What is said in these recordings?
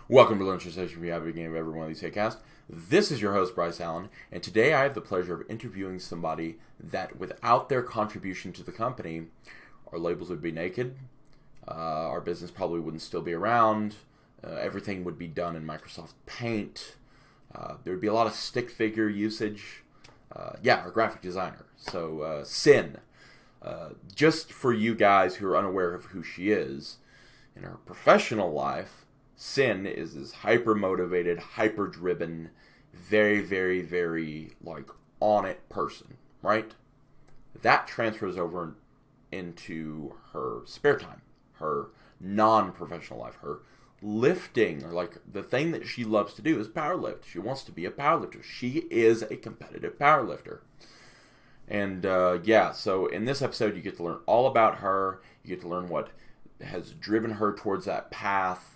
Welcome to Learn Session Rehab, beginning of every one of these Hatecast. This is your host, Brice Allen, and today I have the pleasure of interviewing somebody that without their contribution to the company, our labels would be naked, our business probably wouldn't still be around, everything would be done in Microsoft Paint, there would be a lot of stick figure usage, our graphic designer. So, Sin. Just for you guys who are unaware of who she is, in her professional life, Sin is this hyper-motivated, hyper-driven, very, on-it person, right? That transfers over into her spare time, her non-professional life, her lifting, or the thing that she loves to do is powerlift. She wants to be a powerlifter. She is a competitive powerlifter. And, so in this episode, you get to learn all about her. You get to learn what has driven her towards that path.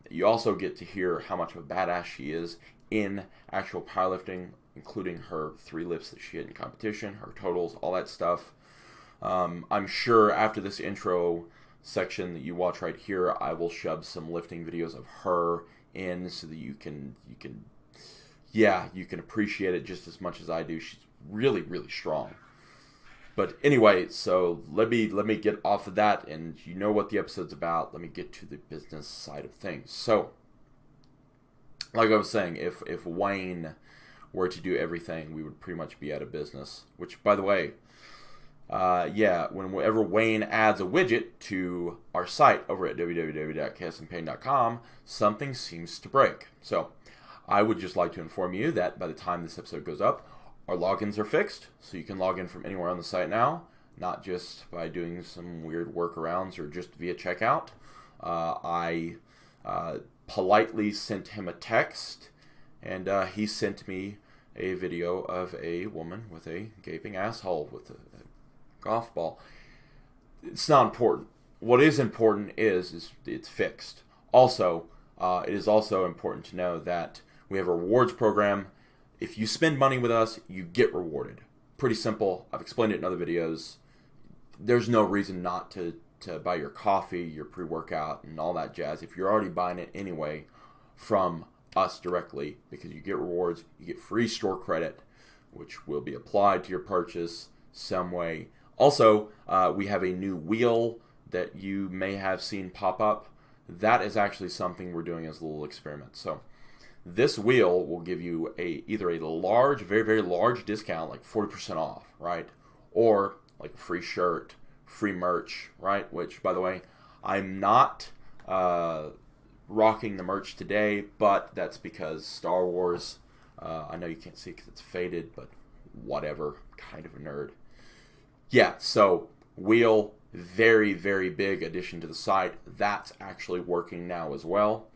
You also get to hear how much of a badass she is in actual powerlifting, including her 3 lifts that she had in competition, her totals, all that stuff. I'm sure after this intro section that you watch right here, I will shove some lifting videos of her in so that you can appreciate it just as much as I do. She's really strong. But anyway, so let me get off of that, and you know what the episode's about. Let me get to the business side of things. So, like I was saying, if Wayne were to do everything, we would pretty much be out of business. Which, by the way, whenever Wayne adds a widget to our site over at www.chaosandpain.com, something seems to break. So, I would just like to inform you that by the time this episode goes up, our logins are fixed, so you can log in from anywhere on the site now, not just by doing some weird workarounds or just via checkout. I politely sent him a text, and he sent me a video of a woman with a gaping asshole with a golf ball. It's not important. What is important is it's fixed. Also, it is also important to know that we have a rewards program. If you spend money with us, you get rewarded. Pretty simple. I've explained it in other videos. There's no reason not to buy your coffee, your pre-workout, and all that jazz if you're already buying it anyway from us directly, because you get rewards, you get free store credit, which will be applied to your purchase some way. Also, we have a new wheel that you may have seen pop up. That is actually something we're doing as a little experiment. So, this wheel will give you either a large, very large discount, like 40% off, right? Or like a free shirt, free merch, right? Which, by the way, I'm not rocking the merch today, but that's because Star Wars, I know you can't see because it's faded, but whatever, kind of a nerd. Yeah, so wheel, very big addition to the site. That's actually working now as well.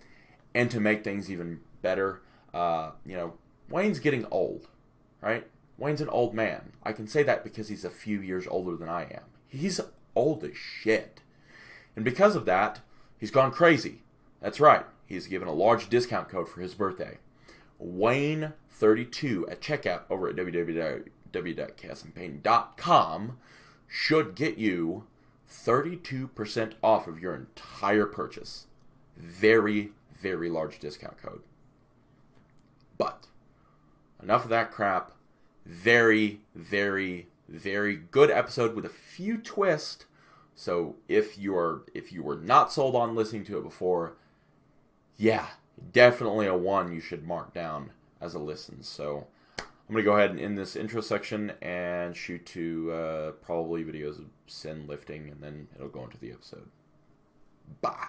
And to make things even better, Wayne's getting old, right? Wayne's an old man. I can say that because he's a few years older than I am. He's old as shit. And because of that, he's gone crazy. That's right. He's given a large discount code for his birthday. Wayne32 at checkout over at www.chaosandpain.com should get you 32% off of your entire purchase. Very large discount code. But enough of that crap. Very good episode with a few twists. So if you were not sold on listening to it before, definitely a 1 you should mark down as a listen. So I'm going to go ahead and end this intro section and shoot to probably videos of Sin lifting, and then it'll go into the episode. Bye.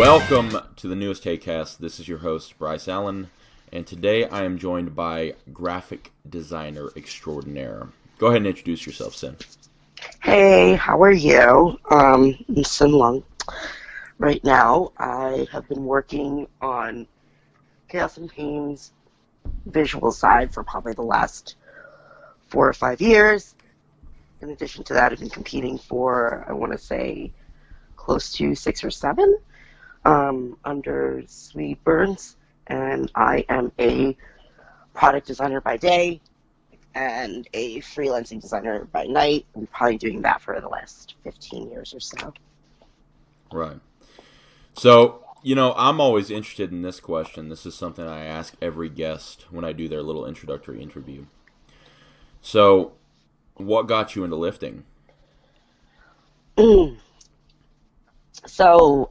Welcome to the newest Hatecast. This is your host, Brice Allen, and today I am joined by graphic designer extraordinaire. Go ahead and introduce yourself, Sin. Hey, how are you? I'm Sin Leung. Right now, I have been working on Chaos and Pain's visual side for probably the last 4 or 5 years. In addition to that, I've been competing for, I want to say, close to 6 or 7 under Sweet Burns, and I am a product designer by day and a freelancing designer by night. I'm probably doing that for the last 15 years or so. Right. So, I'm always interested in this question. This is something I ask every guest when I do their little introductory interview. So, what got you into lifting? So,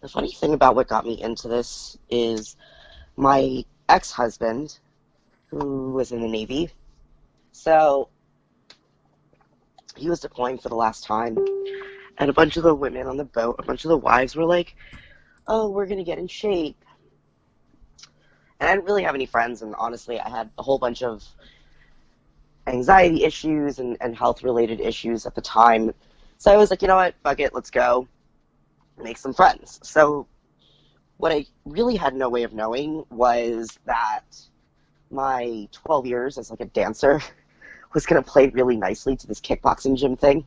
the funny thing about what got me into this is my ex-husband, who was in the Navy. So, he was deploying for the last time, and a bunch of the women on the boat, a bunch of the wives were like, oh, we're going to get in shape. And I didn't really have any friends, and honestly, I had a whole bunch of anxiety issues and health-related issues at the time. So I was like, you know what, fuck it, let's go make some friends. So what I really had no way of knowing was that my 12 years as like a dancer was going to play really nicely to this kickboxing gym thing.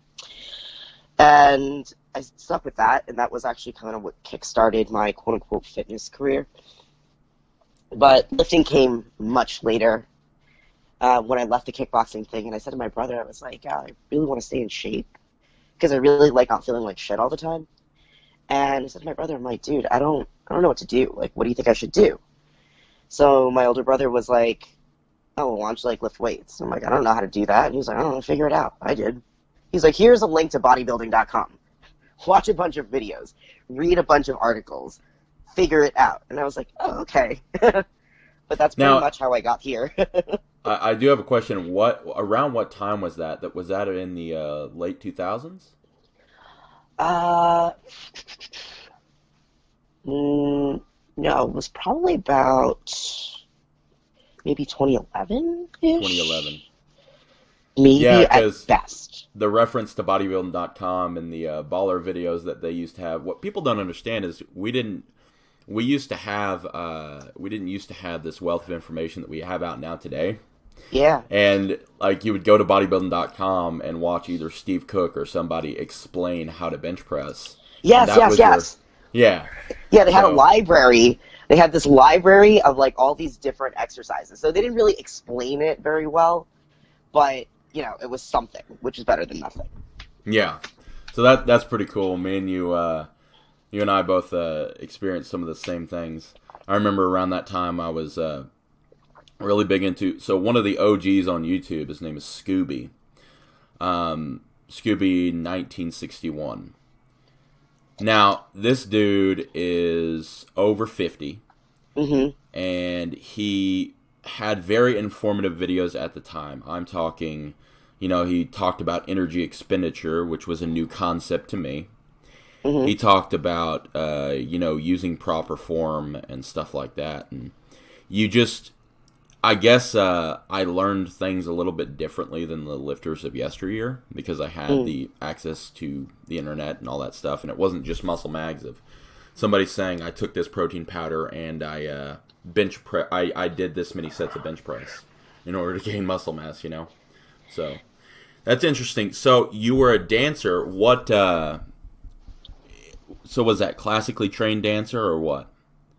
And I stuck with that, and that was actually kind of what kick-started my quote-unquote fitness career. But lifting came much later. When I left the kickboxing thing, and I said to my brother, I was like, I really want to stay in shape because I really like not feeling like shit all the time. And I said to my brother, I'm like, dude, I don't know what to do. Like, what do you think I should do? So my older brother was like, oh, well, why don't you like lift weights? I'm like, I don't know how to do that. And he's like, I don't know, figure it out. I did. He's like, here's a link to bodybuilding.com. Watch a bunch of videos, read a bunch of articles, figure it out. And I was like, oh, okay. But that's pretty much how I got here. I do have a question. Around what time was that? Was that in the late 2000s? No, it was probably about maybe 2011-ish? 2011. Maybe at best. The reference to bodybuilding.com and the baller videos that they used to have, what people don't understand is we didn't used to have this wealth of information that we have out now today. Yeah. And like you would go to bodybuilding.com and watch either Steve Cook or somebody explain how to bench press. Yes. Yeah. Yeah, they had a library. They had this library of like all these different exercises. So they didn't really explain it very well, but it was something, which is better than nothing. Yeah. So that's pretty cool. Me and you and I both experienced some of the same things. I remember around that time I was really big into... So one of the OGs on YouTube, his name is Scooby. Scooby 1961. Now, this dude is over 50. Mm-hmm. And he had very informative videos at the time. I'm talking, he talked about energy expenditure, which was a new concept to me. Mm-hmm. He talked about, using proper form and stuff like that. And I guess I learned things a little bit differently than the lifters of yesteryear because I had the access to the internet and all that stuff. And it wasn't just muscle mags of somebody saying I took this protein powder and I I did this many sets of bench press in order to gain muscle mass, So that's interesting. So you were a dancer. So was that classically trained dancer or what?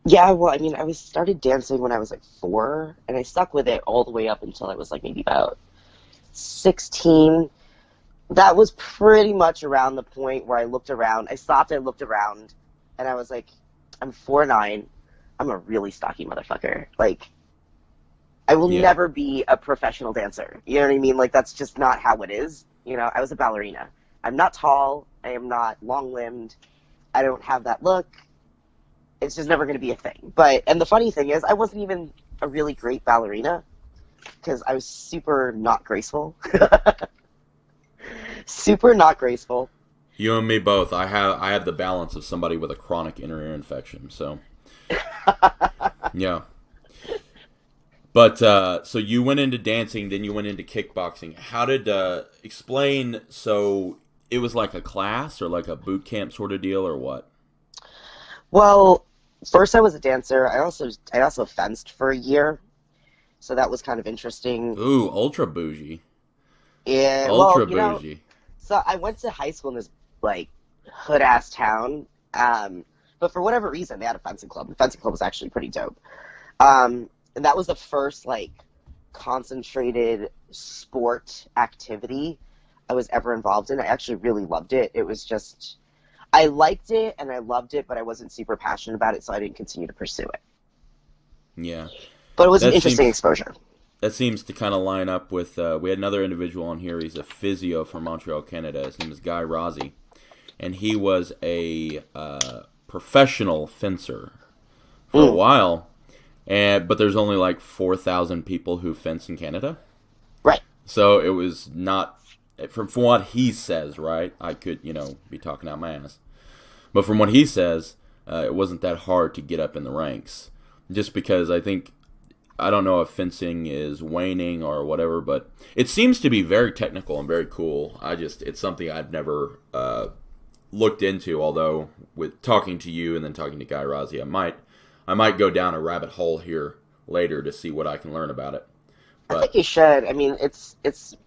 Yeah, well, I started dancing when I was like 4, and I stuck with it all the way up until I was like maybe about 16. That was pretty much around the point where I looked around. I stopped and looked around, and I was like, I'm 4'9". I'm a really stocky motherfucker. Like, I will never be a professional dancer. You know what I mean? Like, that's just not how it is. I was a ballerina. I'm not tall. I am not long-limbed. I don't have that look. It's just never going to be a thing. And the funny thing is, I wasn't even a really great ballerina because I was super not graceful. Super not graceful. You and me both. I have the balance of somebody with a chronic inner ear infection. So yeah. But so you went into dancing, then you went into kickboxing. How did explain? So it was like a class or like a boot camp sort of deal, or what? Well, first I was a dancer. I also fenced for a year, so that was kind of interesting. Ooh, ultra bougie. Yeah, well, Ultra bougie. so I went to high school in this like hood ass town, but for whatever reason they had a fencing club. The fencing club was actually pretty dope. And that was the first like concentrated sport activity I was ever involved in. I actually really loved it. It was just I liked it and I loved it, but I wasn't super passionate about it, so I didn't continue to pursue it. Yeah. But it was an That interesting seems exposure. that seems to kind of line up with. We had another individual on here. He's a physio from Montreal, Canada. His name is Guy Rossi, and he was a professional fencer for a Mm, while. But there's only like 4,000 people who fence in Canada, right. so it was not from what he says. Right, I could be talking out my ass, but from what he says, it wasn't that hard to get up in the ranks. Just because I don't know if fencing is waning or whatever, but it seems to be very technical and very cool. It's something I've never looked into. Although with talking to you and then talking to Guy Rossi, I might go down a rabbit hole here later to see what I can learn about it. I think But you should. I mean, it's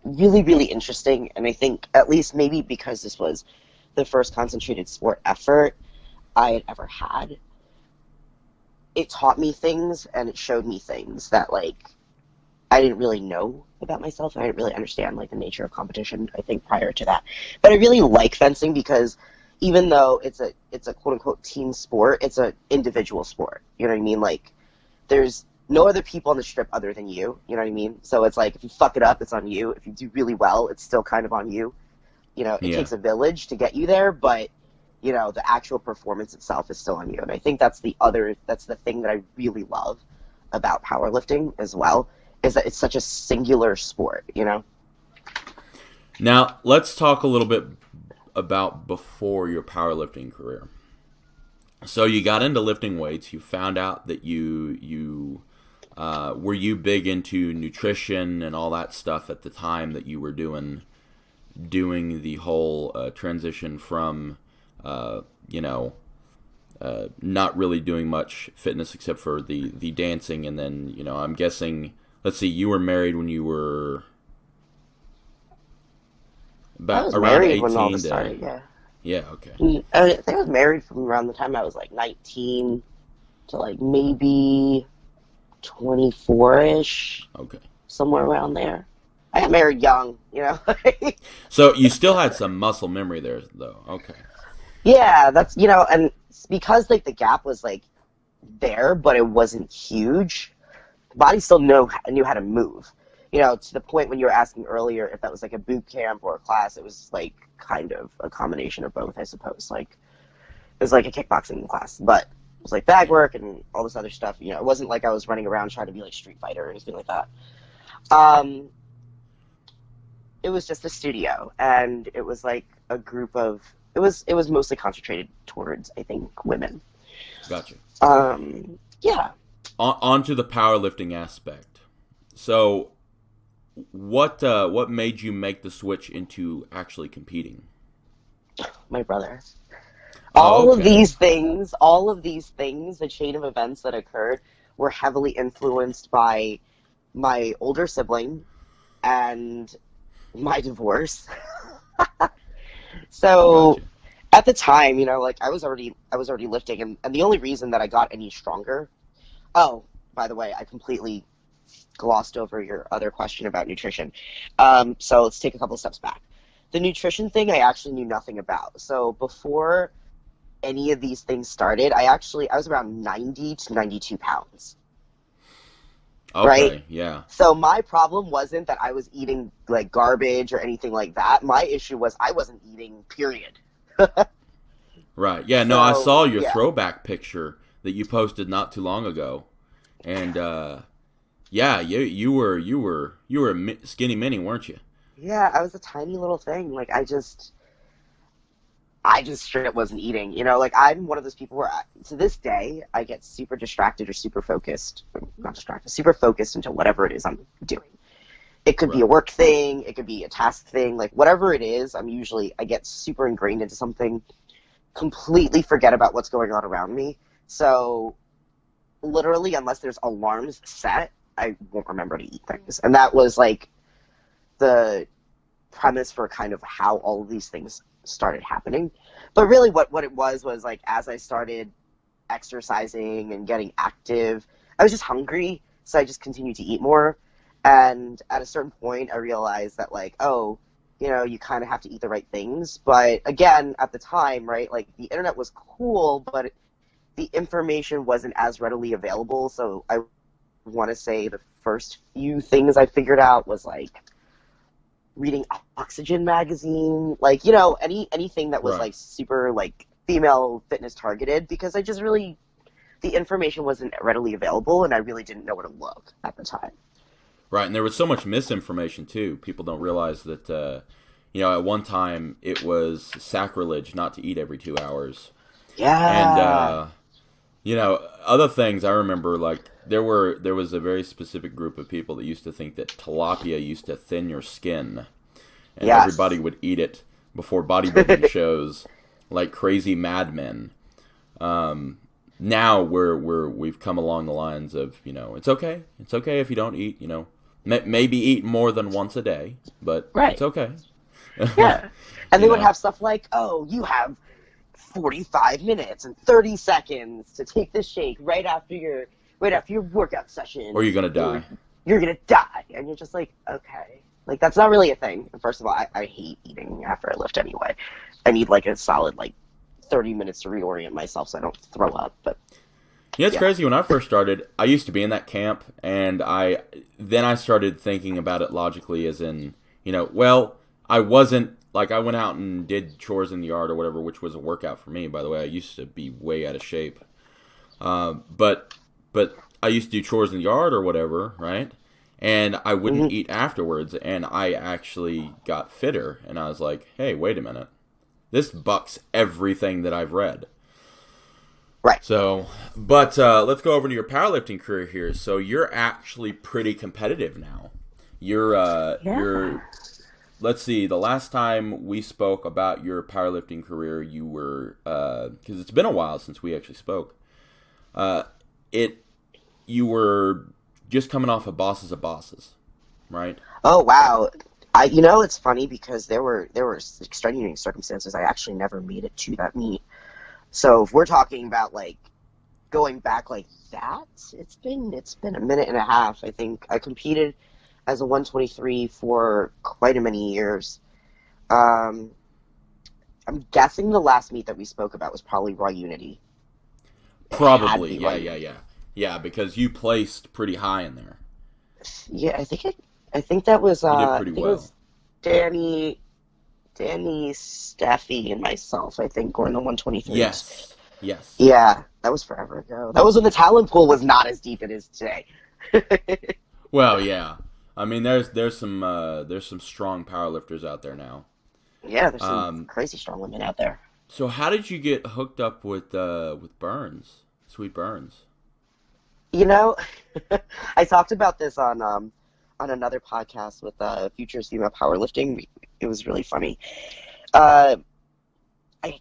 really, really interesting, and I think at least maybe because this was the first concentrated sport effort I had ever had, it taught me things and it showed me things that like I didn't really know about myself, and I didn't really understand like the nature of competition, I think, prior to that. But I really like fencing because even though it's a quote unquote team sport, it's an individual sport. You know what I mean? Like there's no other people on the strip other than you. You know what I mean? So it's like if you fuck it up, it's on you. If you do really well, it's still kind of on you. It yeah. takes a village to get you there, but the actual performance itself is still on you. And I think that's the thing that I really love about powerlifting as well, is that it's such a singular sport. Now let's talk a little bit about before your powerlifting career. So you got into lifting weights. You found out that you were you big into nutrition and all that stuff at the time that you were doing the whole transition from not really doing much fitness except for the dancing, and then I'm guessing. Let's see, you were married when you were I about was around married when all 18 this to started, yeah. yeah, okay. I think I was married from around the time I was like 19 to like maybe 24-ish, Okay. somewhere around there. I got married young. So you still had some muscle memory there though. Okay. Yeah, and it's because like the gap was like there, but it wasn't huge. The body still knew how to move. To the point when you were asking earlier if that was like a boot camp or a class, it was like kind of a combination of both, I suppose. Like it was like a kickboxing class, but it was like bag Yeah. work and all this other stuff. It wasn't like I was running around trying to be like Street Fighter or anything like that. Um, it was just a studio, and it was like a group of. It was mostly concentrated towards, I think, women. Gotcha. Yeah. On to the powerlifting aspect. So what made you make the switch into actually competing? My brother. Oh, All of okay. these things, the chain of events that occurred, were heavily influenced by my older sibling and my divorce. Gotcha. So at the time, like I was already lifting, and the only reason that I got any stronger. Oh, by the way, I completely glossed over your other question about nutrition. So let's take a couple of steps back. The nutrition thing I actually knew nothing about. So before any of these things started, I was around 90 to 92 pounds, right? Okay, yeah. So my problem wasn't that I was eating like garbage or anything like that. My issue was I wasn't eating, period. Right. Yeah, no, I So saw your yeah, throwback picture that you posted not too long ago. And yeah, you were a skinny mini, weren't you? yeah, I was a tiny little thing. Like I just I just straight up wasn't eating. You know, like I'm one of those people where to this day I get super distracted or super focused, not distracted, super focused into whatever it is I'm doing. It could be a work thing, it could be a task thing, like whatever it is, I get super ingrained into something, completely forget about what's going on around me. So literally, unless there's alarms set, I won't remember to eat things. And that was like the premise for kind of how all of these things started happening. But really what it was like as I started exercising and getting active, I was just hungry, so I just continued to eat more. And at a certain point I realized that like, oh, you know, you kind of have to eat the right things. But again, at the time, right, like the internet was cool, but the information wasn't as readily available. So I want to say the first few things I figured out was like reading Oxygen magazine, like, you know, anything that was like super like female fitness targeted, because I just really, the information wasn't readily available and I really didn't know where to look at the time. Right, and there was so much misinformation too. People don't realize that, you know, at one time it was sacrilege not to eat every 2 hours. Yeah. And, you know, other things I remember, like, there was a very specific group of people that used to think that tilapia used to thin your skin. And everybody would eat it before bodybuilding shows like crazy madmen. Now we've come along the lines of, you know, it's okay if you don't eat, you know, maybe eat more than once a day, but it's okay. Yeah. And they would have stuff like, oh, you have 45 minutes and 30 seconds to take this shake right after your workout session, or you're gonna die. You're gonna die. And you're just like, okay, like that's not really a thing. First of all, I hate eating after I lift anyway. I need like a solid like 30 minutes to reorient myself so I don't throw up. But yeah, it's crazy. When I first started, I used to be in that camp, and I started thinking about it logically, as in, you know, well, I wasn't like, I went out and did chores in the yard or whatever, which was a workout for me, by the way. I used to be way out of shape, but I used to do chores in the yard or whatever, right? And I wouldn't eat afterwards, and I actually got fitter, and I was like, hey, wait a minute. This bucks everything that I've read. Right. So, but let's go over to your powerlifting career here. So you're actually pretty competitive now. You're let's see, the last time we spoke about your powerlifting career, you were, because it's been a while since we actually spoke, you were just coming off of Bosses of Bosses, right? Oh, wow. You know, it's funny because there were extenuating circumstances. I actually never made it to that meet. So if we're talking about like going back like that, it's been a minute and a half. I think I competed as a 123 for quite a many years. I'm guessing the last meet that we spoke about was probably Raw Unity. Probably, yeah, because you placed pretty high in there. Yeah, I think that was you did pretty well. It was Danny, Steffi, and myself. I think were in the 123s. Yes. Yeah, that was forever ago. That was when the talent pool was not as deep as it is today. Well, yeah. I mean, there's some strong powerlifters out there now. Yeah, there's some crazy strong women out there. So how did you get hooked up with Burns, Sweet Burns? You know, I talked about this on another podcast with Futures Female Powerlifting. It was really funny. I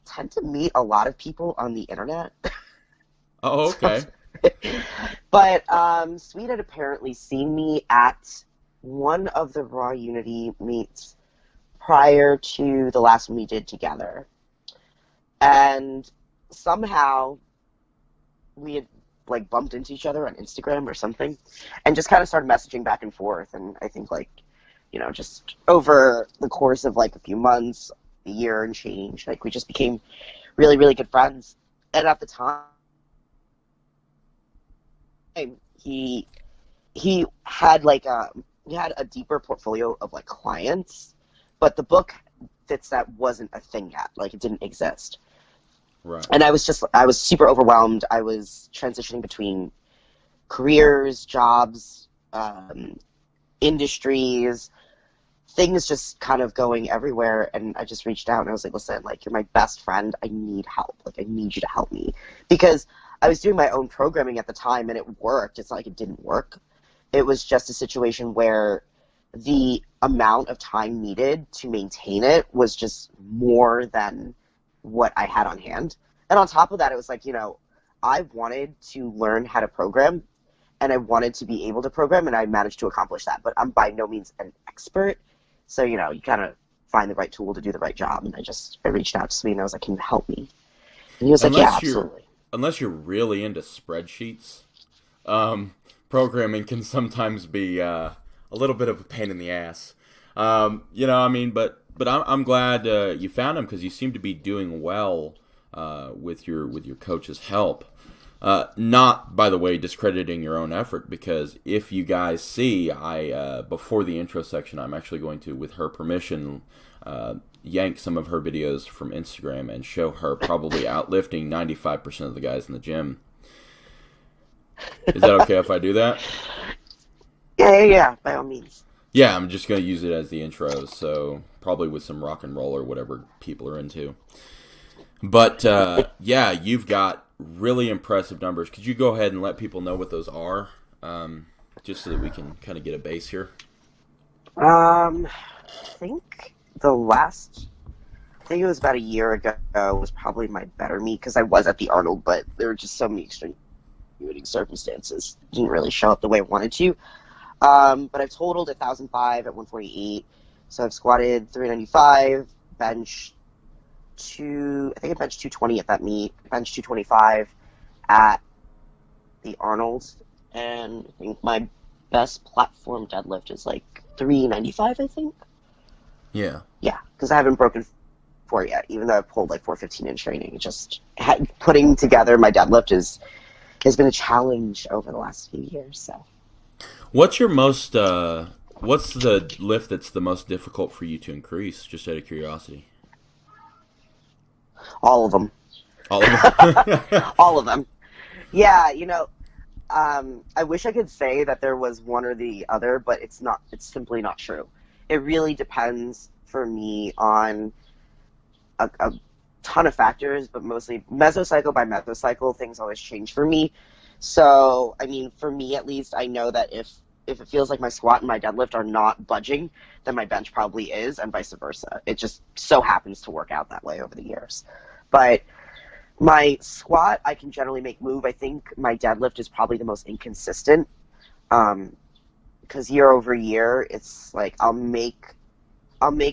tend to meet a lot of people on the internet. Oh, okay. But Sweet had apparently seen me at one of the Raw Unity meets prior to the last one we did together. And somehow we had like bumped into each other on Instagram or something and just kind of started messaging back and forth. And I think like, you know, just over the course of like a few months, a year and change, like we just became really, really good friends. And at the time, he had like he had a deeper portfolio of like clients, but the book fits that wasn't a thing yet. Like it didn't exist. Right. And I was super overwhelmed. I was transitioning between careers, jobs, industries. things just kind of going everywhere, and I just reached out and I was like, listen, like, you're my best friend. I need help. Like, I need you to help me. Because I was doing my own programming at the time, and it worked. It's not like it didn't work. It was just a situation where the amount of time needed to maintain it was just more than what I had on hand. And on top of that, it was like, I wanted to learn how to program, and I wanted to be able to program, and I managed to accomplish that. But I'm by no means an expert. So, you kind of find the right tool to do the right job. And I reached out to Sweet, and I was like, can you help me? And he was like, yeah, absolutely. Unless you're really into spreadsheets, programming can sometimes be a little bit of a pain in the ass. But I'm glad you found him, because you seem to be doing well with your coach's help. Not, by the way, discrediting your own effort, because if you guys see, before the intro section, I'm actually going to, with her permission, yank some of her videos from Instagram and show her probably outlifting 95% of the guys in the gym. Is that okay if I do that? Yeah, by all means. Yeah, I'm just going to use it as the intro, so probably with some rock and roll or whatever people are into. But, yeah, you've got really impressive numbers. Could you go ahead and let people know what those are, just so that we can kind of get a base here? I think it was about a year ago, was probably my better meet, because I was at the Arnold, but there were just so many extenuating circumstances. It didn't really show up the way I wanted to. But I've totaled 1,005 at 148, so I've squatted 395, benched I think I benched 220 at that meet, benched 225 at the Arnold, and I think my best platform deadlift is like 395, I think. Yeah. Yeah, because I haven't broken 4 yet, even though I've pulled like 415 in training. It just putting together my deadlift has been a challenge over the last few years. So, what's your most? What's the lift that's the most difficult for you to increase? Just out of curiosity. All of them. All of them. All of them. Yeah, I wish I could say that there was one or the other, but it's not. It's simply not true. It really depends for me on a ton of factors, but mostly mesocycle by mesocycle, things always change for me. So, I mean, for me at least, I know that if it feels like my squat and my deadlift are not budging, then my bench probably is, and vice versa. It just so happens to work out that way over the years. But my squat, I can generally make move. I think my deadlift is probably the most inconsistent, because year over year, it's like I'll make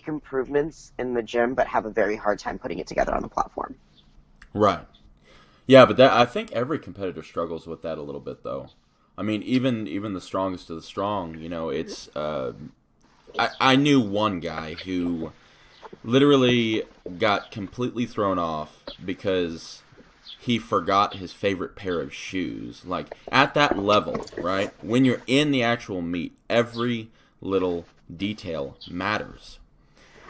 improvements in the gym, but have a very hard time putting it together on the platform. Right. Yeah, but I think every competitor struggles with that a little bit, though. I mean, even the strongest of the strong, it's. I knew one guy who literally got completely thrown off because he forgot his favorite pair of shoes. Like, at that level, right? When you're in the actual meet, every little detail matters.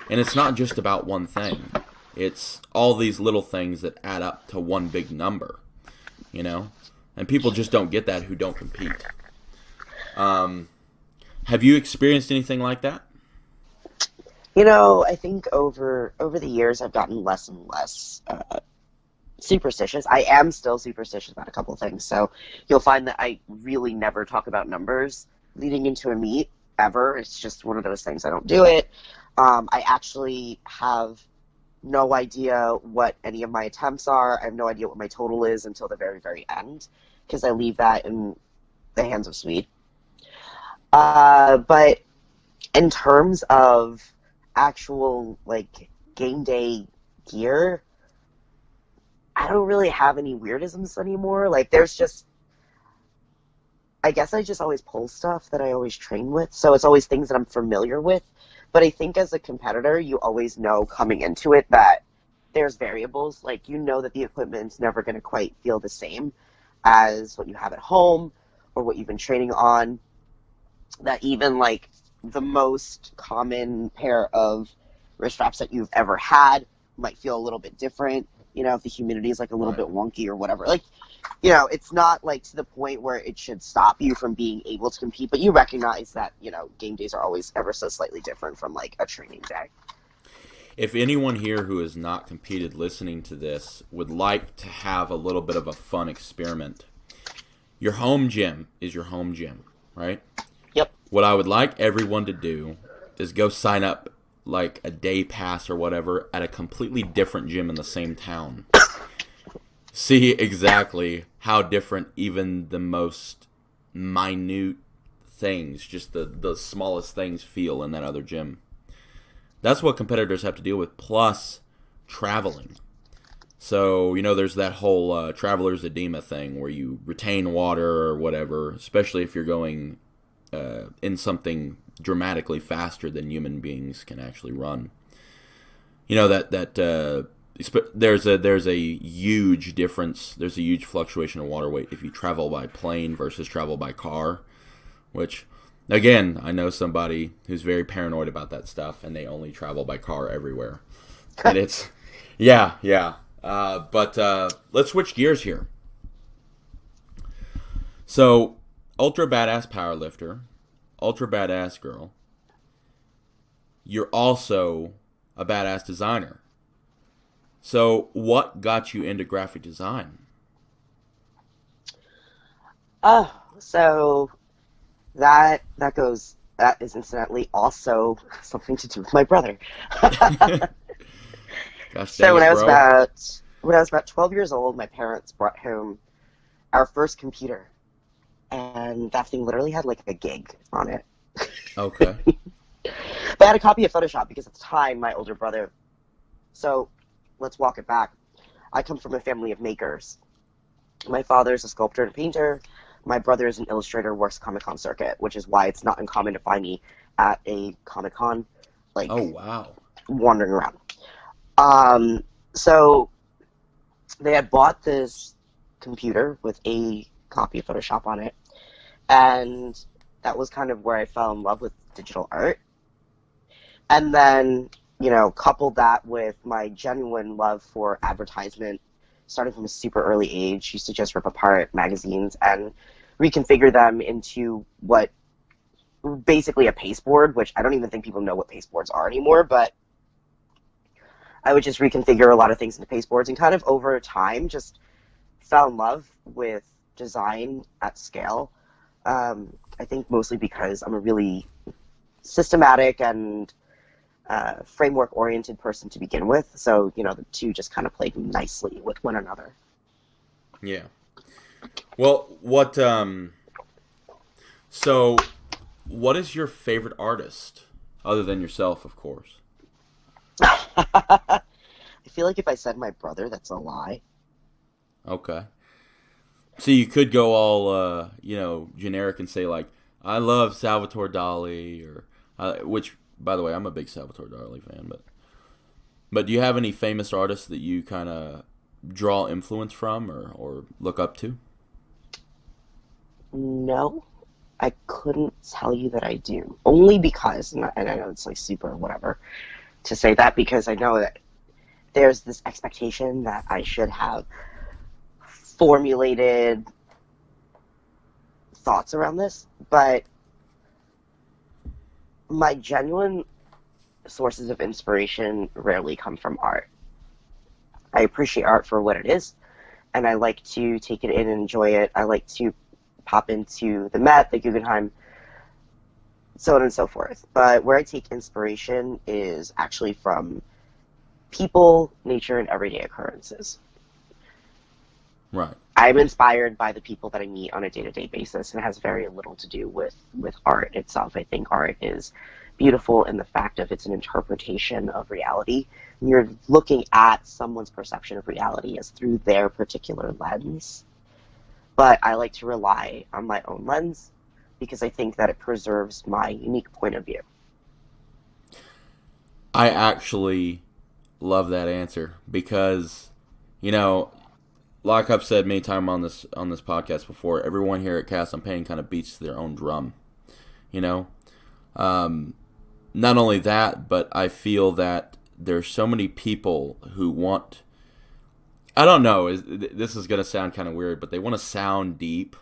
And it's not just about one thing. It's all these little things that add up to one big number, And people just don't get that who don't compete. Have you experienced anything like that? I think over the years I've gotten less and less superstitious. I am still superstitious about a couple of things. So you'll find that I really never talk about numbers leading into a meet, ever. It's just one of those things. I don't do it. I actually have no idea what any of my attempts are. I have no idea what my total is until the very, very end, because I leave that in the hands of Swede. But in terms of actual, like, game day gear, I don't really have any weirdisms anymore. Like, there's just, I guess I just always pull stuff that I always train with, so it's always things that I'm familiar with. But I think as a competitor, you always know coming into it that there's variables. Like, that the equipment's never going to quite feel the same as what you have at home or what you've been training on. That even, like, the most common pair of wrist straps that you've ever had might feel a little bit different, if the humidity is, like, a little bit wonky or whatever. Like, you know, it's not like to the point where it should stop you from being able to compete, but you recognize that, you know, game days are always ever so slightly different from like a training day. If anyone here who has not competed listening to this would like to have a little bit of a fun experiment, your home gym is your home gym, right? Yep. What I would like everyone to do is go sign up like a day pass or whatever at a completely different gym in the same town. See exactly how different even the most minute things, just the smallest things feel in that other gym. That's what competitors have to deal with, plus traveling. So, you know, there's that whole traveler's edema thing where you retain water or whatever, especially if you're going in something dramatically faster than human beings can actually run. You know, there's a huge difference. There's a huge fluctuation in water weight if you travel by plane versus travel by car, which... Again, I know somebody who's very paranoid about that stuff, and they only travel by car everywhere. And it's, yeah. But let's switch gears here. So, ultra badass powerlifter, ultra badass girl. You're also a badass designer. So, what got you into graphic design? So that is incidentally also something to do with my brother. Gosh, So dang it, bro. when I was about 12 years old, my parents brought home our first computer, and that thing literally had like a gig on it. Okay. But I had a copy of Photoshop because at the time my older brother. So let's walk it back. I come from a family of makers. My father's a sculptor and painter. My brother is an illustrator, works Comic-Con circuit, which is why it's not uncommon to find me at a Comic-Con, like, Oh, wow. wandering around. So they had bought this computer with a copy of Photoshop on it, and that was kind of where I fell in love with digital art. And then, you know, coupled that with my genuine love for advertisement, starting from a super early age, used to just rip apart magazines and reconfigure them into what basically a pasteboard, which I don't even think people know what pasteboards are anymore, but I would just reconfigure a lot of things into pasteboards and kind of over time just fell in love with design at scale. I think mostly because I'm a really systematic and framework-oriented person to begin with, so, you know, the two just kind of played nicely with one another. Yeah. Well, so, what is your favorite artist? Other than yourself, of course. I feel like if I said my brother, that's a lie. Okay. So you could go all, generic and say, like, I love Salvatore Dali, or, which, by the way, I'm a big Salvatore Dali fan, but do you have any famous artists that you kind of draw influence from or look up to? No, I couldn't tell you that I do. Only because, and I know it's like super whatever to say that, because I know that there's this expectation that I should have formulated thoughts around this, but my genuine sources of inspiration rarely come from art. I appreciate art for what it is, and I like to take it in and enjoy it. I like to pop into the Met, the Guggenheim, so on and so forth. But where I take inspiration is actually from people, nature, and everyday occurrences. Right. I'm inspired by the people that I meet on a day-to-day basis, and it has very little to do with art itself. I think art is beautiful in the fact of it's an interpretation of reality. You're looking at someone's perception of reality as through their particular lens. But I like to rely on my own lens because I think that it preserves my unique point of view. I actually love that answer because, like I've said many times on this podcast before, everyone here at Cast on Pain kind of beats their own drum. Not only that, but I feel that there's so many people who want I don't know. This is going to sound kind of weird, but they want to sound deep.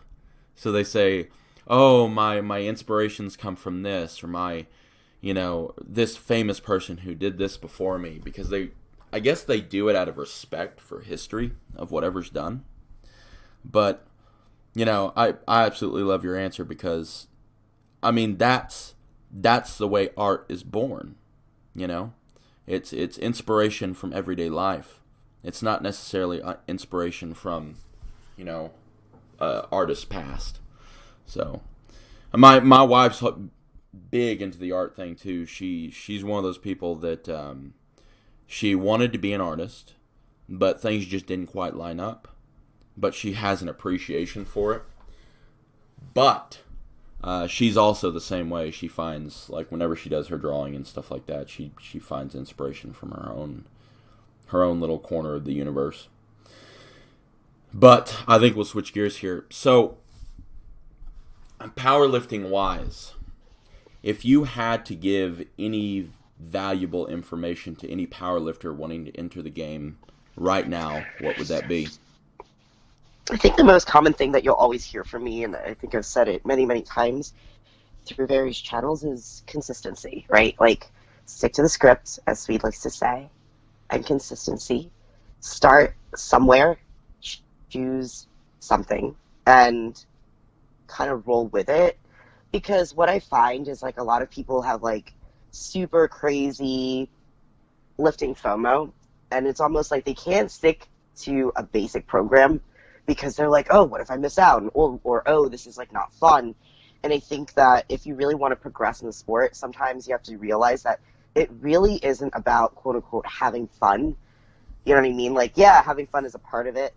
So they say, oh, my inspirations come from this, or my, this famous person who did this before me, because I guess they do it out of respect for history of whatever's done. But, I absolutely love your answer because, I mean, that's the way art is born, It's inspiration from everyday life. It's not necessarily inspiration from, artists past. So, my wife's big into the art thing too. She's one of those people that she wanted to be an artist, but things just didn't quite line up. But she has an appreciation for it. But she's also the same way. She finds, like, whenever she does her drawing and stuff like that, she finds inspiration from her own little corner of the universe. But I think we'll switch gears here. So, powerlifting wise, if you had to give any valuable information to any powerlifter wanting to enter the game right now, what would that be? I think the most common thing that you'll always hear from me, and I think I've said it many, many times through various channels, is consistency, right? Like, stick to the script, as Swede likes to say, and consistency. Start somewhere, choose something, and kind of roll with it. Because what I find is, like, a lot of people have, like, super crazy lifting FOMO, and it's almost like they can't stick to a basic program because they're like, oh, what if I miss out? Or oh, this is, like, not fun. And I think that if you really want to progress in the sport, sometimes you have to realize that it really isn't about, quote unquote, having fun. You know what I mean? Like, yeah, having fun is a part of it,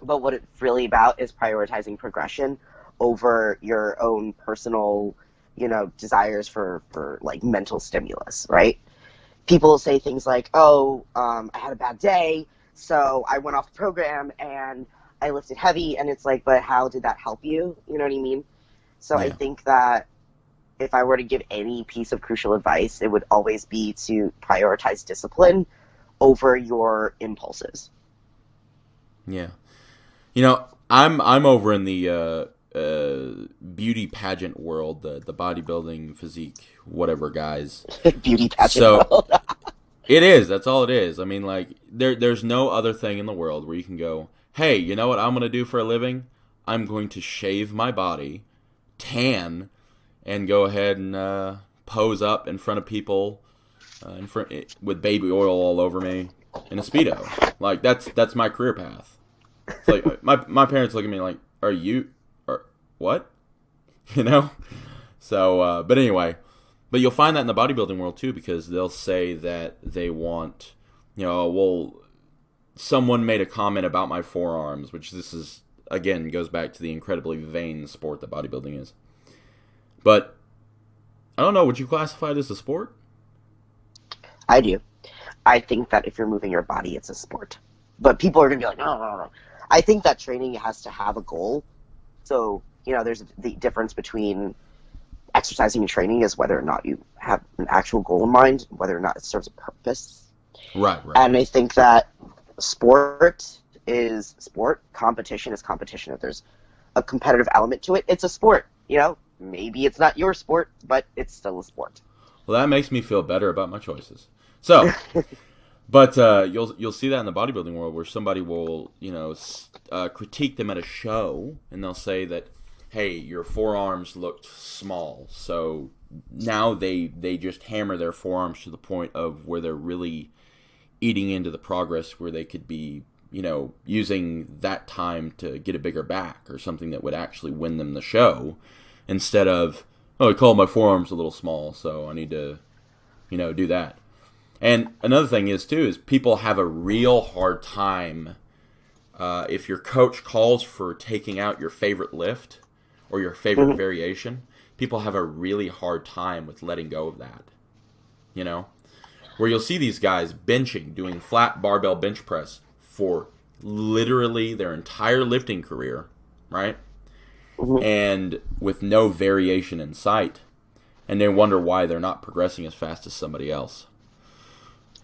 but what it's really about is prioritizing progression over your own personal, desires for like mental stimulus, right? People say things like, oh, I had a bad day, so I went off the program and I lifted heavy, and it's like, but how did that help you? You know what I mean? So yeah. I think that if I were to give any piece of crucial advice, it would always be to prioritize discipline over your impulses. Yeah. I'm over in the beauty pageant world, the bodybuilding, physique, whatever guys. Beauty pageant world. It is. That's all it is. I mean, like, there's no other thing in the world where you can go, hey, you know what I'm going to do for a living? I'm going to shave my body, tan, and go ahead and pose up in front of people with baby oil all over me in a Speedo. Like, that's my career path. It's like, my parents look at me like, what? So, but anyway, but you'll find that in the bodybuilding world too, because they'll say that they want, well, someone made a comment about my forearms, which this is, again, goes back to the incredibly vain sport that bodybuilding is. But, I don't know, would you classify it as a sport? I do. I think that if you're moving your body, it's a sport. But people are going to be like, no. I think that training has to have a goal. So, there's the difference between exercising and training is whether or not you have an actual goal in mind, whether or not it serves a purpose. Right. And I think that sport is sport, competition is competition. If there's a competitive element to it, it's a sport. Maybe it's not your sport, but it's still a sport. Well, that makes me feel better about my choices. So, but you'll see that in the bodybuilding world where somebody will, critique them at a show, and they'll say that, hey, your forearms looked small. So now they just hammer their forearms to the point of where they're really eating into the progress where they could be, using that time to get a bigger back or something that would actually win them the show, instead of, oh, I called my forearms a little small, so I need to, do that. And another thing is people have a real hard time if your coach calls for taking out your favorite lift or your favorite variation. People have a really hard time with letting go of that. Where you'll see these guys benching, doing flat barbell bench press for literally their entire lifting career, right? And with no variation in sight. And they wonder why they're not progressing as fast as somebody else.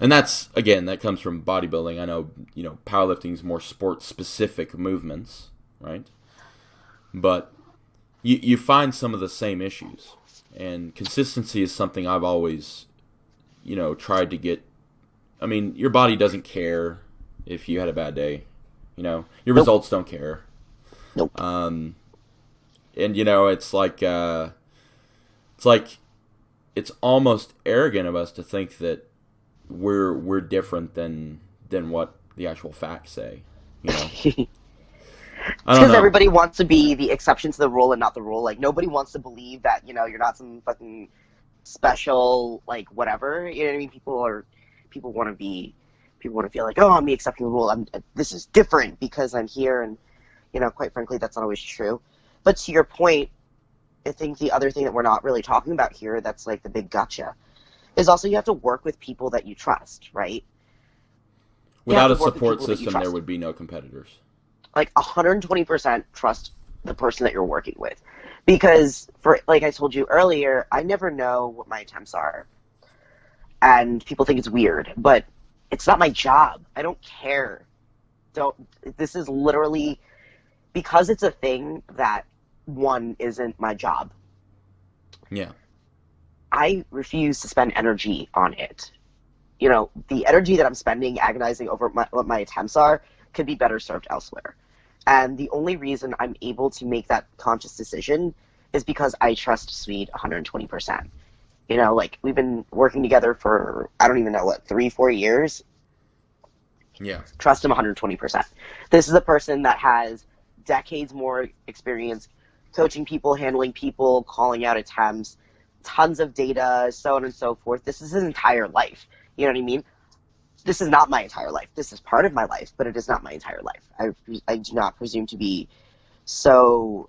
And that's, again, that comes from bodybuilding. I know, powerlifting is more sport-specific movements, right? But you find some of the same issues. And consistency is something I've always, tried to get. I mean, your body doesn't care if you had a bad day. Your results don't care. Nope. And, it's almost arrogant of us to think that we're different than what the actual facts say. I don't Because know. everybody wants to be the exception to the rule and not the rule. Like, nobody wants to believe that, you're not some fucking special, like, whatever. You know what I mean? People want to feel like, oh, I'm the exception to the rule. This is different because I'm here. And, quite frankly, that's not always true. But to your point, I think the other thing that we're not really talking about here that's like the big gotcha is also you have to work with people that you trust, right? Without a support system, there would be no competitors. Like 120% trust the person that you're working with. Because, like I told you earlier, I never know what my attempts are. And people think it's weird, but it's not my job. I don't care. This is literally, because it's a thing that, one, isn't my job. Yeah. I refuse to spend energy on it. The energy that I'm spending agonizing over what my attempts are could be better served elsewhere. And the only reason I'm able to make that conscious decision is because I trust Swede 120%. Like, we've been working together for, I don't even know, 3-4 years? Yeah. Trust him 120%. This is a person that has decades more experience coaching people, handling people, calling out attempts, tons of data, so on and so forth. This is his entire life. You know what I mean? This is not my entire life. This is part of my life, but it is not my entire life. I do not presume to be so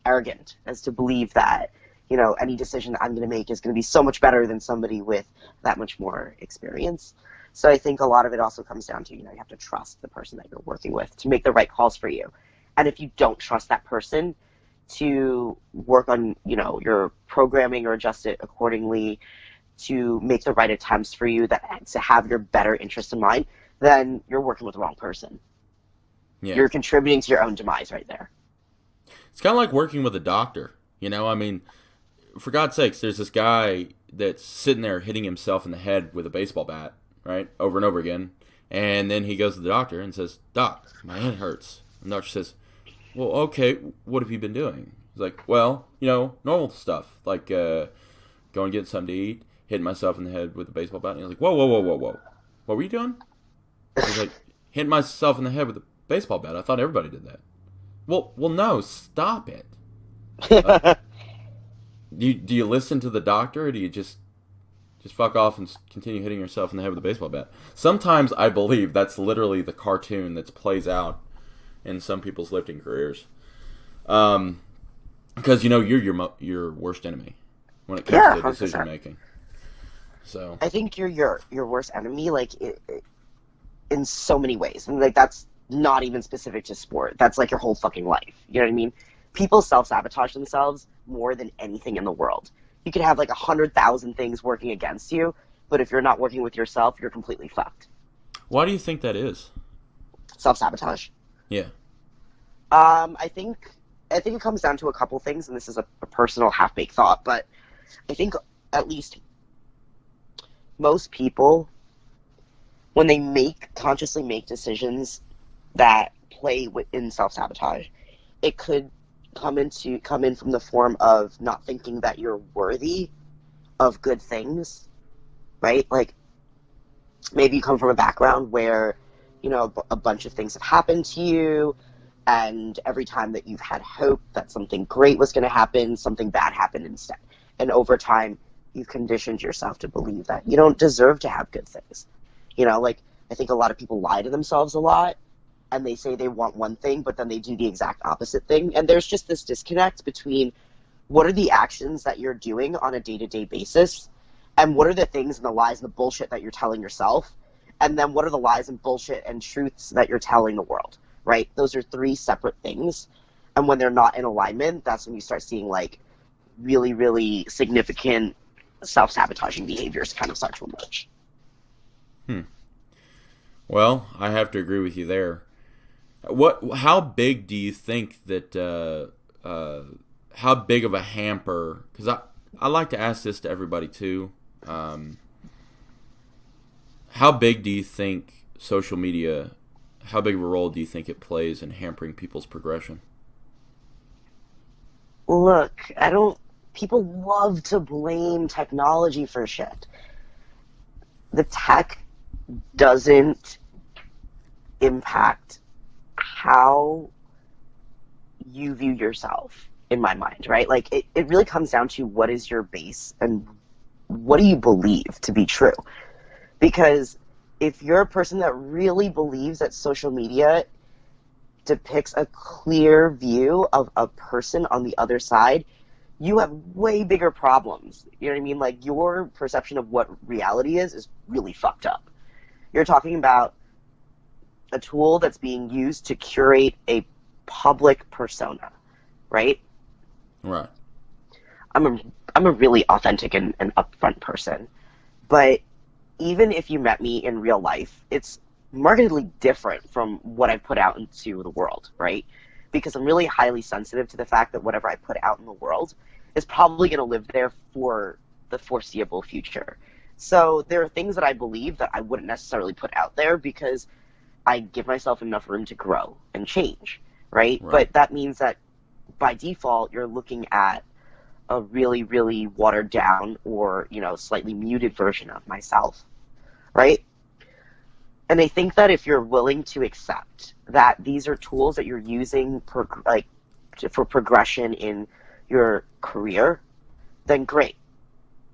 arrogant as to believe that, any decision that I'm going to make is going to be so much better than somebody with that much more experience. So I think a lot of it also comes down to, you have to trust the person that you're working with to make the right calls for you. And if you don't trust that person to work on, your programming or adjust it accordingly to make the right attempts for you, to have your better interest in mind, then you're working with the wrong person. Yeah. You're contributing to your own demise right there. It's kind of like working with a doctor. I mean, for God's sakes, there's this guy that's sitting there hitting himself in the head with a baseball bat, right, over and over again. And then he goes to the doctor and says, "Doc, my head hurts." And the doctor says, "Well, okay, what have you been doing?" He's like, "Well, normal stuff, like going and getting something to eat, hitting myself in the head with a baseball bat." And he's like, "Whoa, whoa, whoa, whoa, whoa. What were you doing?" He's like, "Hitting myself in the head with a baseball bat. I thought everybody did that." Well, no, stop it. Do you listen to the doctor, or do you just fuck off and continue hitting yourself in the head with a baseball bat? Sometimes I believe that's literally the cartoon that plays out in some people's lifting careers. Because, you're your worst enemy when it comes to 100%. decision making. So I think you're your worst enemy, like, in so many ways. And, like, that's not even specific to sport. That's, like, your whole fucking life. You know what I mean? People self-sabotage themselves more than anything in the world. You could have, like, 100,000 things working against you, but if you're not working with yourself, you're completely fucked. Why do you think that is? Self-sabotage. Yeah. I think it comes down to a couple things, and this is a personal half-baked thought, but I think at least most people, when they consciously make decisions that play within self-sabotage, it could come in from the form of not thinking that you're worthy of good things, right? Like, maybe you come from a background where, a bunch of things have happened to you, and every time that you've had hope that something great was going to happen, something bad happened instead. And over time, you've conditioned yourself to believe that you don't deserve to have good things. Like, I think a lot of people lie to themselves a lot, and they say they want one thing, but then they do the exact opposite thing. And there's just this disconnect between what are the actions that you're doing on a day-to-day basis, and what are the things and the lies and the bullshit that you're telling yourself, and then what are the lies and bullshit and truths that you're telling the world, right? Those are three separate things. And when they're not in alignment, that's when you start seeing, like, really, really significant self-sabotaging behaviors kind of start to emerge. Hmm. Well, I have to agree with you there. How big do you think that? How big of a hamper? Because I like to ask this to everybody too. Um, how big do you think social media? How big of a role do you think it plays in hampering people's progression? Look, I don't. People love to blame technology for shit. The tech doesn't impact how you view yourself, in my mind, right? Like, it really comes down to what is your base and what do you believe to be true? Because if you're a person that really believes that social media depicts a clear view of a person on the other side, you have way bigger problems. You know what I mean? Like, your perception of what reality is really fucked up. You're talking about a tool that's being used to curate a public persona, right? Right. I'm a really authentic and upfront person, but even if you met me in real life, it's markedly different from what I put out into the world, right? Because I'm really highly sensitive to the fact that whatever I put out in the world is probably going to live there for the foreseeable future. So there are things that I believe that I wouldn't necessarily put out there because I give myself enough room to grow and change, right? Right. But that means that by default, you're looking at a really, really watered down or, slightly muted version of myself, right? And I think that if you're willing to accept that these are tools that you're using for progression in your career, then great.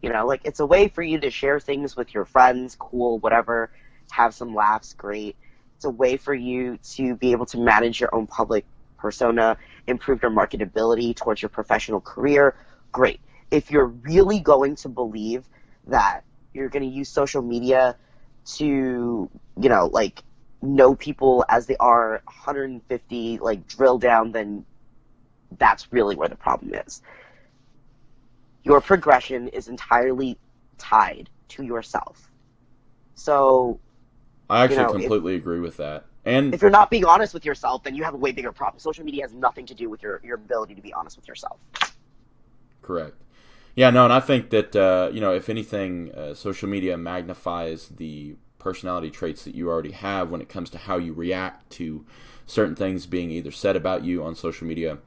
Like, it's a way for you to share things with your friends, cool, whatever, have some laughs, great. It's a way for you to be able to manage your own public persona, improve your marketability towards your professional career, great. If you're really going to believe that you're going to use social media to, know people as they are 150, drill down, then that's really where the problem is. Your progression is entirely tied to yourself. So, I actually completely agree with that. And if you're not being honest with yourself, then you have a way bigger problem. Social media has nothing to do with your ability to be honest with yourself. correct. Yeah, no, and I think that if anything, social media magnifies the personality traits that you already have when it comes to how you react to certain things being either said about you on social media,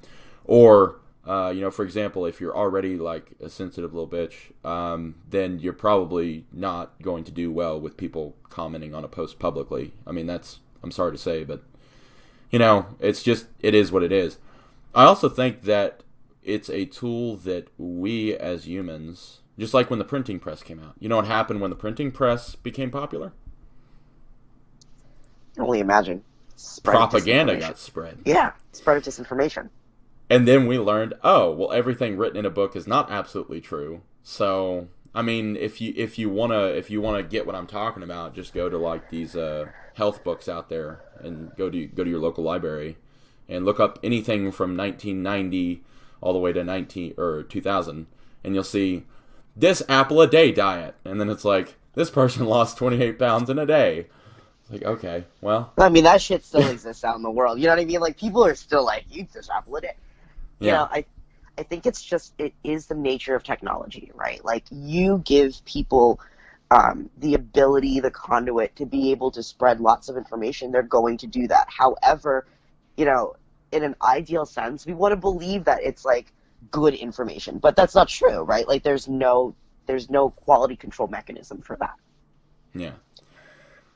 or for example, if you're already like a sensitive little bitch, then you're probably not going to do well with people commenting on a post publicly. I mean, I'm sorry to say, but it is what it is. I also think that it's a tool that we as humans, just like when the printing press came out. You know what happened when the printing press became popular? I can only imagine. Propaganda got spread. Yeah, spread of disinformation. And then we learned, oh, well, everything written in a book is not absolutely true. So, I mean, if you wanna get what I'm talking about, just go to like these health books out there and go to your local library and look up anything from 1990 all the way to 2000, and you'll see this apple a day diet, and then it's like this person lost 28 pounds in a day. It's like, okay, well, I mean, that shit still exists out in the world. You know what I mean? Like, people are still like, eat this apple a day. I think it is the nature of technology, right? Like, you give people the ability, the conduit to be able to spread lots of information. They're going to do that. However, in an ideal sense, we want to believe that it's like good information, but that's not true, right? Like, there's no quality control mechanism for that. Yeah.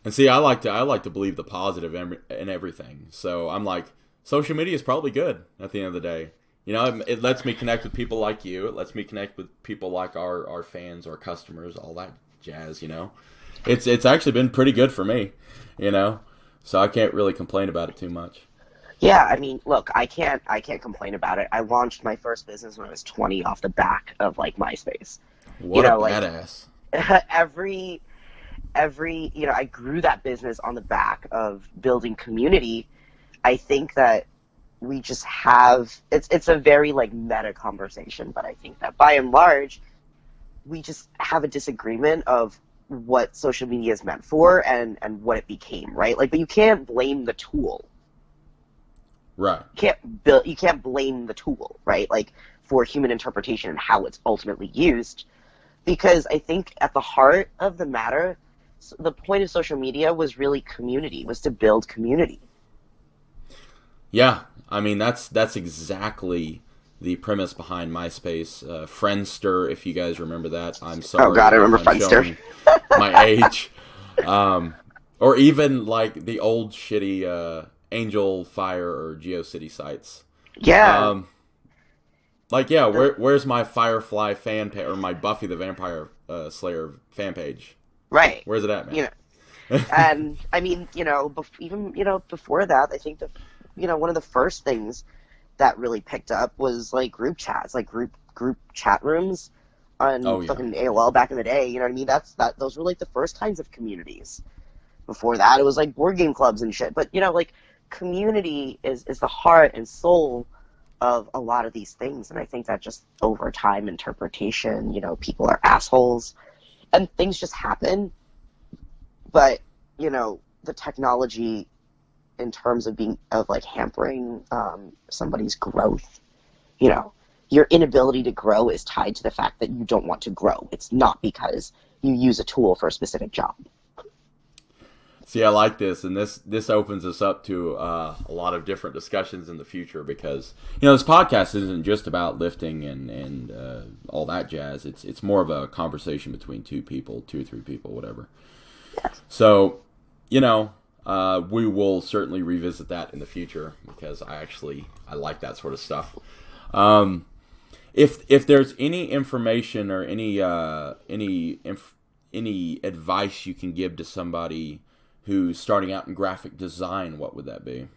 And see, I like to believe the positive in everything. So I'm like, social media is probably good at the end of the day. It lets me connect with people like you. It lets me connect with people like our fans, our customers, all that jazz. It's actually been pretty good for me. So I can't really complain about it too much. Yeah, I mean, look, I can't complain about it. I launched my first business when I was 20 off the back of like MySpace. What a badass. Every I grew that business on the back of building community. I think that we just have it's a very like meta conversation, but I think that by and large we just have a disagreement of what social media is meant for and what it became, right? Like, but you can't blame the tool. Right. You can't blame the tool, right? Like, for human interpretation and how it's ultimately used, because I think at the heart of the matter, the point of social media was really community, was to build community. Yeah, I mean that's exactly the premise behind MySpace, Friendster. If you guys remember that, I'm sorry. Oh God, I remember I'm Friendster. My age, or even like the old shitty Angel Fire or GeoCity sites. Yeah. Like, yeah, where's my Firefly fan page or my Buffy the Vampire Slayer fan page? Right. Where's it at, man? You know, and I mean, even before that, I think that one of the first things that really picked up was like group chats, like group chat rooms on fucking AOL back in the day. You know what I mean? Those were like the first kinds of communities. Before that, it was like board game clubs and shit. But like community is the heart and soul of a lot of these things, and I think that just over time, interpretation, people are assholes, and things just happen. But the technology, in terms of hampering somebody's growth, your inability to grow is tied to the fact that you don't want to grow. It's not because you use a tool for a specific job. See, I like this, and this opens us up to a lot of different discussions in the future, because this podcast isn't just about lifting and all that jazz. It's more of a conversation between two or three people, whatever. Yes. So, we will certainly revisit that in the future, because I like that sort of stuff. If there's any information or any advice you can give to somebody who's starting out in graphic design, what would that be?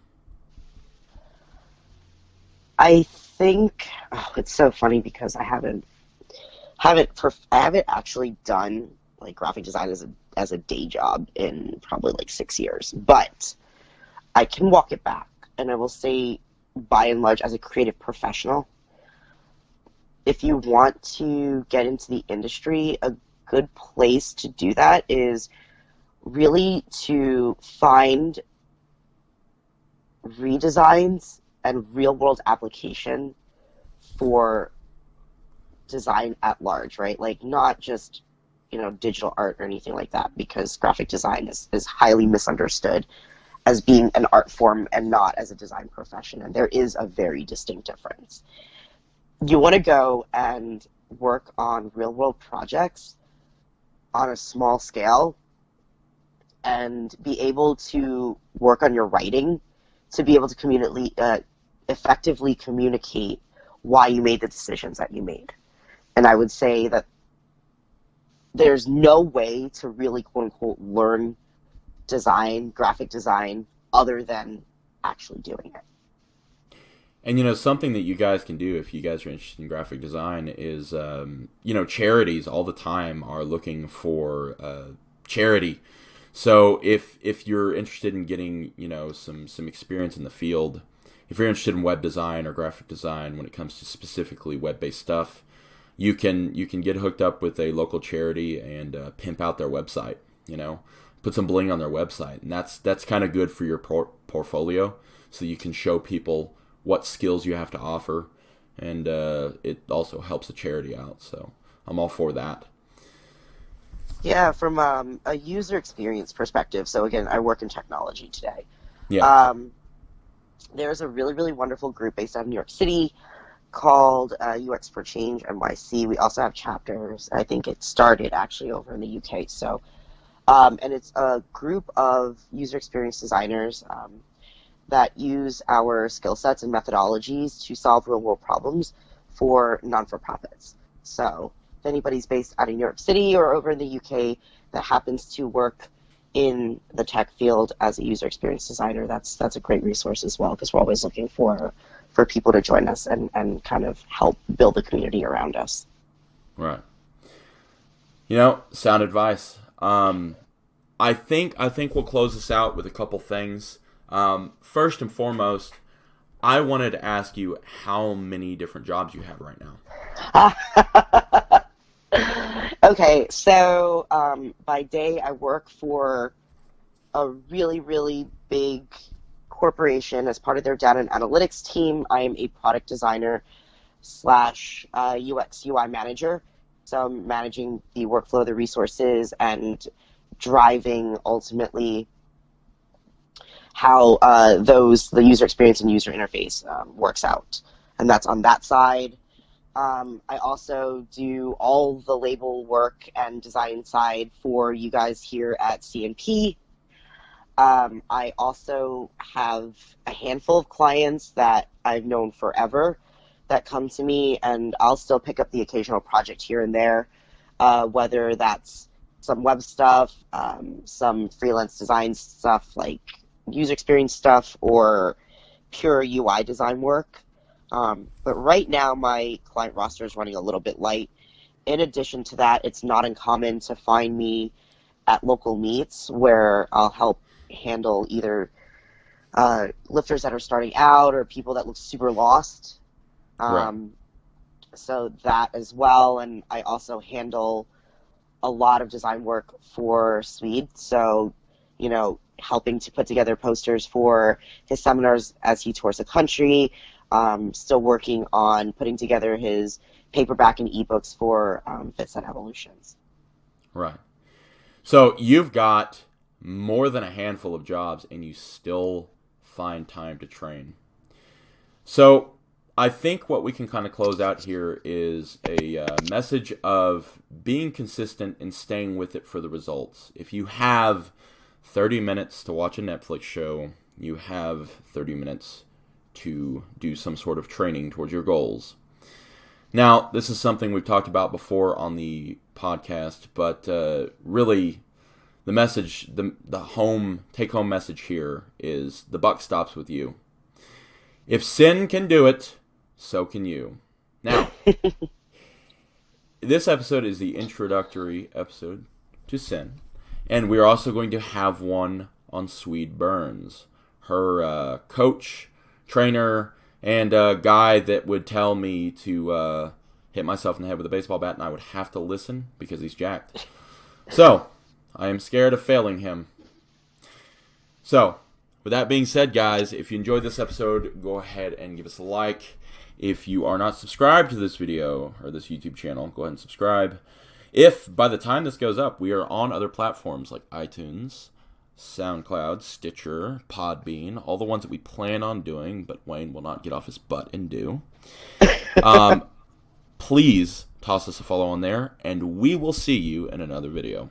I think it's so funny because I haven't actually done like graphic design as a day job in probably like 6 years, but I can walk it back, and I will say, by and large, as a creative professional, if you want to get into the industry, a good place to do that is really to find redesigns and real-world application for design at large, right? Like, not just, digital art or anything like that, because graphic design is highly misunderstood as being an art form and not as a design profession, and there is a very distinct difference. You want to go and work on real-world projects on a small scale and be able to work on your writing to be able to effectively communicate why you made the decisions that you made. And I would say that there's no way to really, quote-unquote, learn graphic design, other than actually doing it. And, something that you guys can do if you guys are interested in graphic design is, charities all the time are looking for charity. So if you're interested in getting, some experience in the field, if you're interested in web design or graphic design when it comes to specifically web-based stuff, you can get hooked up with a local charity and pimp out their website, put some bling on their website. And that's kind of good for your portfolio, so you can show people what skills you have to offer, and it also helps the charity out. So I'm all for that. Yeah, from a user experience perspective, so again, I work in technology today. Yeah. There's a really, really wonderful group based out of New York City called UX for Change, NYC. We also have chapters. I think it started actually over in the UK. So, and it's a group of user experience designers that use our skill sets and methodologies to solve real-world problems for non-for-profits. So if anybody's based out of New York City or over in the UK that happens to work in the tech field as a user experience designer, that's a great resource as well, because we're always looking for people to join us and kind of help build a community around us. Right. Sound advice. I think we'll close this out with a couple things. First and foremost, I wanted to ask you how many different jobs you have right now. Okay, so by day I work for a really, really big corporation as part of their data and analytics team. I am a product designer slash UX UI manager. So I'm managing the workflow, the resources, and driving ultimately how the user experience and user interface works out. And that's on that side. I also do all the label work and design side for you guys here at CNP. I also have a handful of clients that I've known forever that come to me, and I'll still pick up the occasional project here and there, whether that's some web stuff, some freelance design stuff like user experience stuff, or pure UI design work. But right now my client roster is running a little bit light. In addition to that, it's not uncommon to find me at local meets where I'll help handle either lifters that are starting out or people that look super lost. Right. So that as well, and I also handle a lot of design work for Swede, so, you know, helping to put together posters for his seminars as he tours the country, still working on putting together his paperback and ebooks for FitSet Evolutions. Right. So you've got more than a handful of jobs, and you still find time to train. So I think what we can kind of close out here is a message of being consistent and staying with it for the results. If you have 30 minutes to watch a Netflix show, you have 30 minutes to do some sort of training towards your goals. Now, this is something we've talked about before on the podcast, but really the message, the take-home message here is the buck stops with you. If Sin can do it, so can you. Now, this episode is the introductory episode to Sin, and we're also going to have one on Swede Burns, her coach, trainer, and a guy that would tell me to hit myself in the head with a baseball bat, and I would have to listen because he's jacked. So, I am scared of failing him. So, with that being said, guys, if you enjoyed this episode, go ahead and give us a like. If you are not subscribed to this video or this YouTube channel, go ahead and subscribe. If by the time this goes up, we are on other platforms like iTunes, SoundCloud, Stitcher, Podbean, all the ones that we plan on doing, but Wayne will not get off his butt and do. Please toss us a follow on there, and we will see you in another video.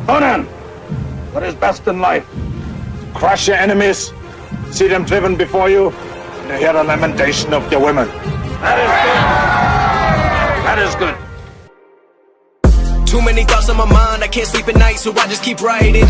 Conan, what is best in life? Crush your enemies, see them driven before you, and hear the lamentation of your women. That is good. Too many thoughts on my mind, I can't sleep at night, so I just keep writing.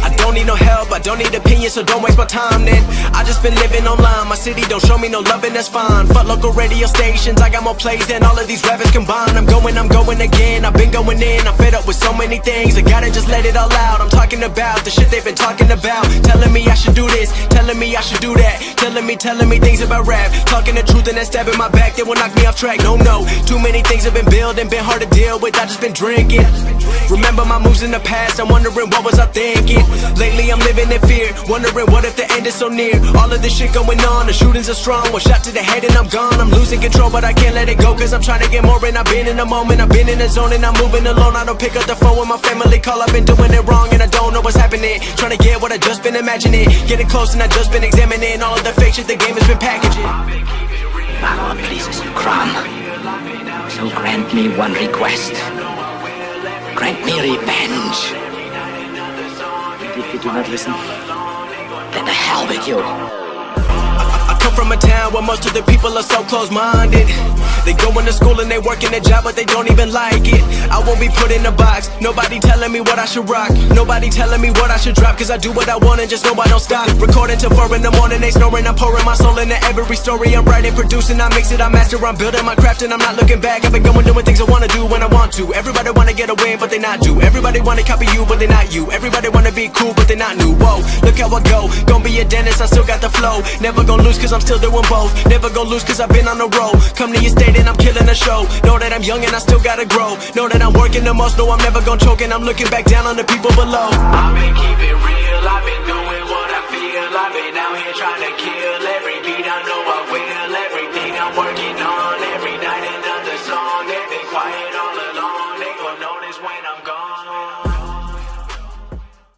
I don't need no help, I don't need opinions, so don't waste my time then. I just been living online, my city don't show me no love and that's fine. Fuck local radio stations, I got more plays than all of these rappers combined. I'm going again, I've been going in, I'm fed up with so many things. I gotta just let it all out, I'm talking about the shit they've been talking about. Telling me I should do this, telling me I should do that. Telling me things about rap. Talking the truth and then stabbing my back, they will knock me off track. No, too many things have been building, been hard to deal with, I just been drinking. Remember my moves in the past, I'm wondering what was I thinking. Lately I'm living in fear, wondering what if the end is so near. All of this shit going on, the shootings are strong. One shot to the head and I'm gone. I'm losing control but I can't let it go, cause I'm trying to get more. And I've been in the moment, I've been in the zone, and I'm moving alone. I don't pick up the phone when my family call, I've been doing it wrong and I don't know what's happening. Trying to get what I just been imagining, getting close and I just been examining all of the fake shit the game has been packaging. Power pleases you, Kron. So grant me one request. Grant me revenge. And if you do not listen, then the hell with you. I come from a town where most of the people are so close-minded. They going to school and they working a job, but they don't even like it. I won't be put in a box. Nobody telling me what I should rock. Nobody telling me what I should drop, cause I do what I want and just know I don't stop. Recording till 4 in the morning, they snoring. I'm pouring my soul into every story. I'm writing, producing, I mix it, I master. I'm building my craft and I'm not looking back. I've been going doing things I wanna do when I want to. Everybody wanna get away, but they not do. Everybody wanna copy you, but they not you. Everybody wanna be cool, but they not new. Whoa, look how I go. Gonna be a dentist, I still got the flow. Never gonna lose cause I'm still doing both. Never gonna lose cause I've been on the road. Come to your state and I'm killing the show. Know that I'm young and I still gotta grow. Know that I'm working the most, know I'm never gonna choke. And I'm looking back down on the people below. I've been keeping real, I've been doing what I feel. I've been out here trying to kill every beat, I know I will. Everything I'm working on, every night another song. They've been quiet all along, they gon' notice when